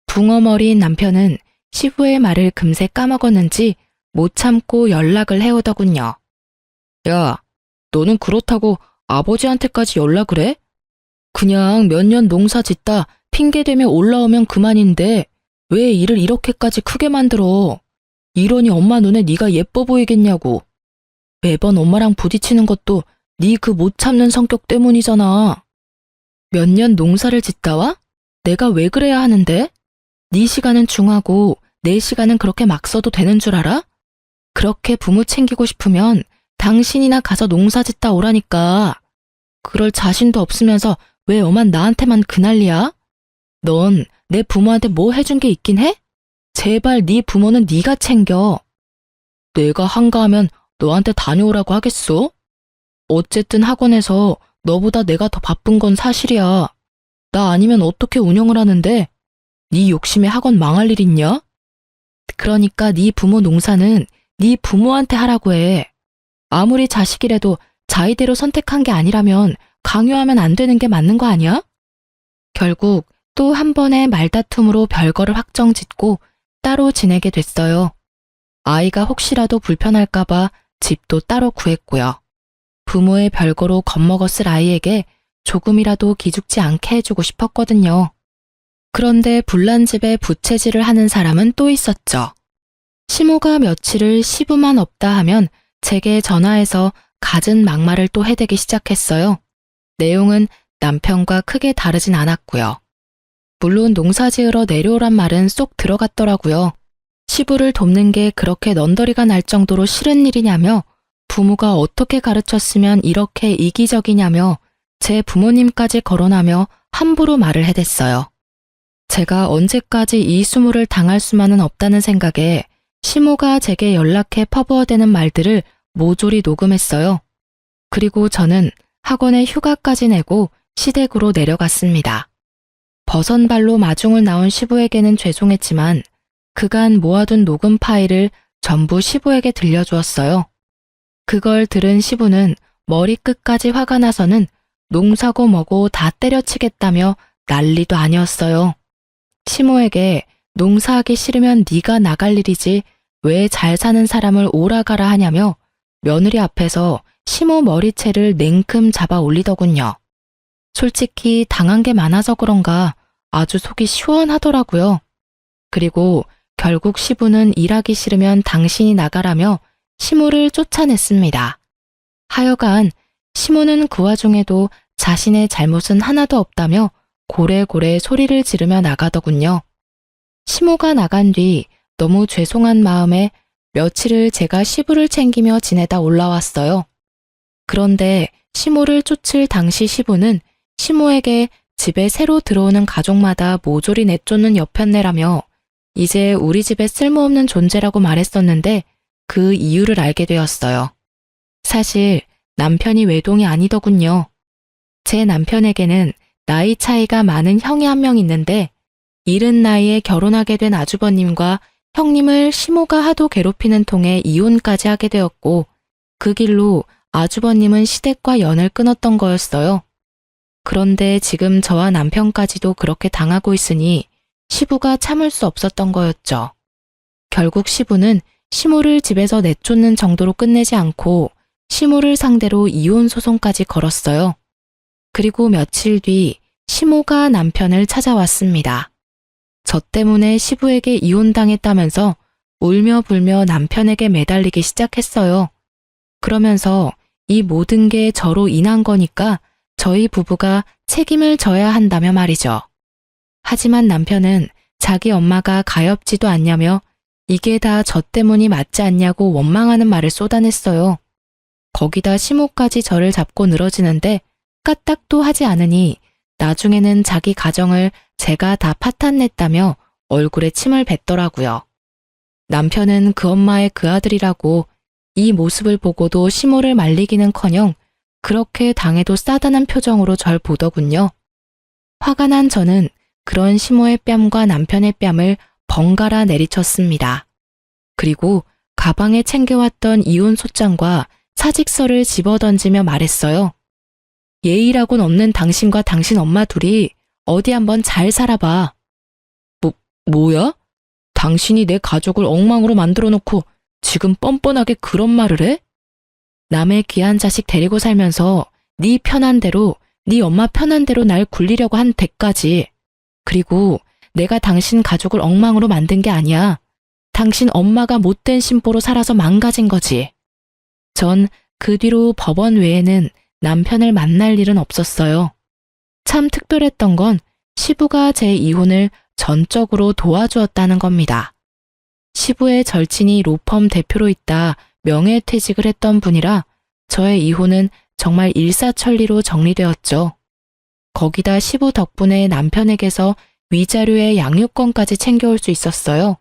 붕어머리인 남편은 시부의 말을 금세 까먹었는지 못 참고 연락을 해오더군요. 야, 너는 그렇다고 아버지한테까지 연락을 해? 그냥 몇 년 농사 짓다 핑계대며 올라오면 그만인데 왜 일을 이렇게까지 크게 만들어? 이러니 엄마 눈에 네가 예뻐 보이겠냐고. 매번 엄마랑 부딪히는 것도 네 그 못 참는 성격 때문이잖아. 몇 년 농사를 짓다 와? 내가 왜 그래야 하는데? 네 시간은 중하고 내 시간은 그렇게 막 써도 되는 줄 알아? 그렇게 부모 챙기고 싶으면 당신이나 가서 농사 짓다 오라니까. 그럴 자신도 없으면서 왜 엄만 나한테만 그 난리야? 넌 내 부모한테 뭐 해준 게 있긴 해? 제발 네 부모는 네가 챙겨. 내가 한가하면 너한테 다녀오라고 하겠어? 어쨌든 학원에서 너보다 내가 더 바쁜 건 사실이야. 나 아니면 어떻게 운영을 하는데? 네 욕심에 학원 망할 일 있냐? 그러니까 네 부모 농사는 네 부모한테 하라고 해. 아무리 자식이라도 자의대로 선택한 게 아니라면 강요하면 안 되는 게 맞는 거 아니야? 결국 또 한 번의 말다툼으로 별거를 확정짓고 따로 지내게 됐어요. 아이가 혹시라도 불편할까봐 집도 따로 구했고요. 부모의 별거로 겁먹었을 아이에게 조금이라도 기죽지 않게 해주고 싶었거든요. 그런데 불난집에 부채질을 하는 사람은 또 있었죠. 시모가 며칠을 시부만 없다 하면 제게 전화해서 갖은 막말을 또 해대기 시작했어요. 내용은 남편과 크게 다르진 않았고요. 물론 농사 지으러 내려오란 말은 쏙 들어갔더라고요. 시부를 돕는 게 그렇게 넌더리가 날 정도로 싫은 일이냐며 부모가 어떻게 가르쳤으면 이렇게 이기적이냐며 제 부모님까지 거론하며 함부로 말을 해댔어요. 제가 언제까지 이 수모를 당할 수만은 없다는 생각에 시모가 제게 연락해 퍼부어대는 말들을 모조리 녹음했어요. 그리고 저는 학원에 휴가까지 내고 시댁으로 내려갔습니다. 버선발로 마중을 나온 시부에게는 죄송했지만 그간 모아둔 녹음 파일을 전부 시부에게 들려주었어요. 그걸 들은 시부는 머리끝까지 화가 나서는 농사고 뭐고 다 때려치겠다며 난리도 아니었어요. 시모에게 농사하기 싫으면 네가 나갈 일이지 왜 잘 사는 사람을 오라가라 하냐며 며느리 앞에서 시모 머리채를 냉큼 잡아 올리더군요. 솔직히 당한 게 많아서 그런가 아주 속이 시원하더라고요. 그리고 결국 시부는 일하기 싫으면 당신이 나가라며 시모를 쫓아냈습니다. 하여간 시모는 그 와중에도 자신의 잘못은 하나도 없다며 고래고래 소리를 지르며 나가더군요. 시모가 나간 뒤 너무 죄송한 마음에 며칠을 제가 시부를 챙기며 지내다 올라왔어요. 그런데 시모를 쫓을 당시 시부는 시모에게 집에 새로 들어오는 가족마다 모조리 내쫓는 여편네라며 이제 우리 집에 쓸모없는 존재라고 말했었는데 그 이유를 알게 되었어요. 사실 남편이 외동이 아니더군요. 제 남편에게는 나이 차이가 많은 형이 한 명 있는데 이른 나이에 결혼하게 된 아주버님과 형님을 시모가 하도 괴롭히는 통에 이혼까지 하게 되었고 그 길로 아주버님은 시댁과 연을 끊었던 거였어요. 그런데 지금 저와 남편까지도 그렇게 당하고 있으니 시부가 참을 수 없었던 거였죠. 결국 시부는 시모를 집에서 내쫓는 정도로 끝내지 않고 시모를 상대로 이혼 소송까지 걸었어요. 그리고 며칠 뒤 시모가 남편을 찾아왔습니다. 저 때문에 시부에게 이혼당했다면서 울며 불며 남편에게 매달리기 시작했어요. 그러면서 이 모든 게 저로 인한 거니까 저희 부부가 책임을 져야 한다며 말이죠. 하지만 남편은 자기 엄마가 가엾지도 않냐며 이게 다 저 때문이 맞지 않냐고 원망하는 말을 쏟아냈어요. 거기다 시모까지 저를 잡고 늘어지는데 까딱도 하지 않으니 나중에는 자기 가정을 제가 다 파탄냈다며 얼굴에 침을 뱉더라고요. 남편은 그 엄마의 그 아들이라고 이 모습을 보고도 시모를 말리기는커녕 그렇게 당해도 싸다는 표정으로 절 보더군요. 화가 난 저는 그런 시모의 뺨과 남편의 뺨을 번갈아 내리쳤습니다. 그리고 가방에 챙겨왔던 이혼 소장과 사직서를 집어던지며 말했어요. 예의라곤 없는 당신과 당신 엄마 둘이 어디 한번 잘 살아봐. 뭐야? 당신이 내 가족을 엉망으로 만들어 놓고 지금 뻔뻔하게 그런 말을 해? 남의 귀한 자식 데리고 살면서 네 편한 대로, 네 엄마 편한 대로 날 굴리려고 한 대까지. 그리고 내가 당신 가족을 엉망으로 만든 게 아니야. 당신 엄마가 못된 심보로 살아서 망가진 거지. 전 그 뒤로 법원 외에는 남편을 만날 일은 없었어요. 참 특별했던 건 시부가 제 이혼을 전적으로 도와주었다는 겁니다. 시부의 절친이 로펌 대표로 있다 명예퇴직을 했던 분이라 저의 이혼은 정말 일사천리로 정리되었죠. 거기다 시부 덕분에 남편에게서 위자료의 양육권까지 챙겨올 수 있었어요.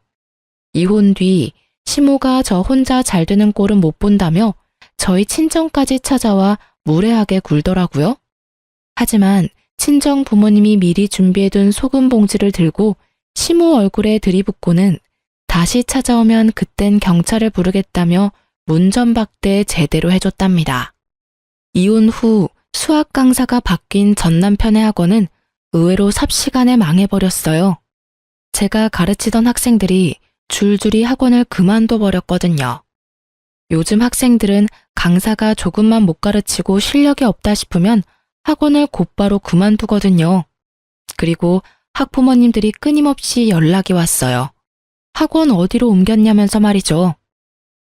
이혼 뒤 시모가 저 혼자 잘 되는 꼴은 못 본다며 저희 친정까지 찾아와 무례하게 굴더라고요. 하지만 친정 부모님이 미리 준비해둔 소금 봉지를 들고 시모 얼굴에 들이붓고는 다시 찾아오면 그땐 경찰을 부르겠다며 문전박대 제대로 해줬답니다. 이혼 후 수학 강사가 바뀐 전 남편의 학원은 의외로 삽시간에 망해버렸어요. 제가 가르치던 학생들이 줄줄이 학원을 그만둬 버렸거든요. 요즘 학생들은 강사가 조금만 못 가르치고 실력이 없다 싶으면 학원을 곧바로 그만두거든요. 그리고 학부모님들이 끊임없이 연락이 왔어요. 학원 어디로 옮겼냐면서 말이죠.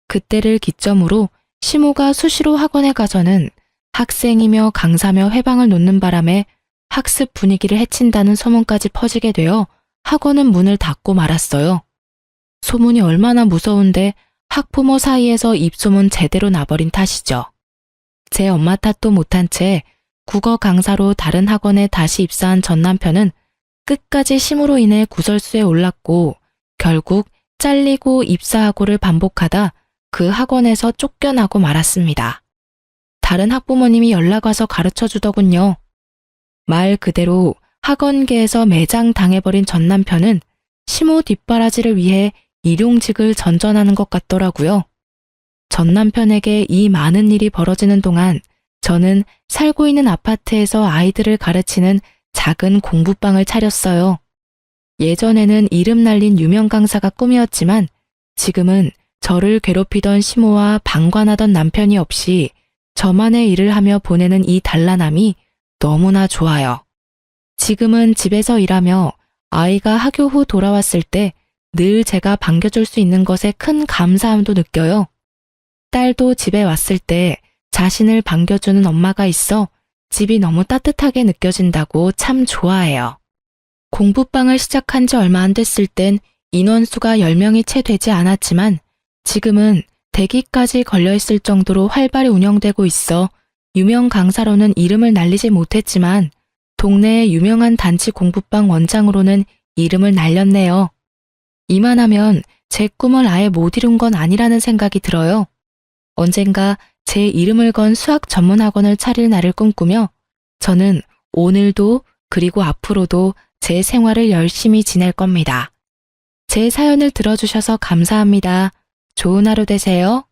그때를 기점으로 시모가 수시로 학원에 가서는 학생이며 강사며 회방을 놓는 바람에 학습 분위기를 해친다는 소문까지 퍼지게 되어 학원은 문을 닫고 말았어요. 소문이 얼마나 무서운데 학부모 사이에서 입소문 제대로 나버린 탓이죠. 제 엄마 탓도 못한 채 국어 강사로 다른 학원에 다시 입사한 전 남편은 끝까지 심으로 인해 구설수에 올랐고 결국 잘리고 입사하고를 반복하다 그 학원에서 쫓겨나고 말았습니다. 다른 학부모님이 연락 와서 가르쳐주더군요. 말 그대로 학원계에서 매장당해버린 전 남편은 시모 뒷바라지를 위해 일용직을 전전하는 것 같더라고요. 전 남편에게 이 많은 일이 벌어지는 동안 저는 살고 있는 아파트에서 아이들을 가르치는 작은 공부방을 차렸어요. 예전에는 이름 날린 유명 강사가 꿈이었지만 지금은 저를 괴롭히던 시모와 방관하던 남편이 없이 저만의 일을 하며 보내는 이 단란함이 너무나 좋아요. 지금은 집에서 일하며 아이가 학교 후 돌아왔을 때 늘 제가 반겨줄 수 있는 것에 큰 감사함도 느껴요. 딸도 집에 왔을 때 자신을 반겨주는 엄마가 있어 집이 너무 따뜻하게 느껴진다고 참 좋아해요. 공부방을 시작한 지 얼마 안 됐을 땐 인원수가 10명이 채 되지 않았지만 지금은 대기까지 걸려있을 정도로 활발히 운영되고 있어 유명 강사로는 이름을 날리지 못했지만 동네의 유명한 단체 공부방 원장으로는 이름을 날렸네요. 이만하면 제 꿈을 아예 못 이룬 건 아니라는 생각이 들어요. 언젠가 제 이름을 건 수학 전문 학원을 차릴 날을 꿈꾸며 저는 오늘도 그리고 앞으로도 제 생활을 열심히 지낼 겁니다. 제 사연을 들어주셔서 감사합니다. 좋은 하루 되세요.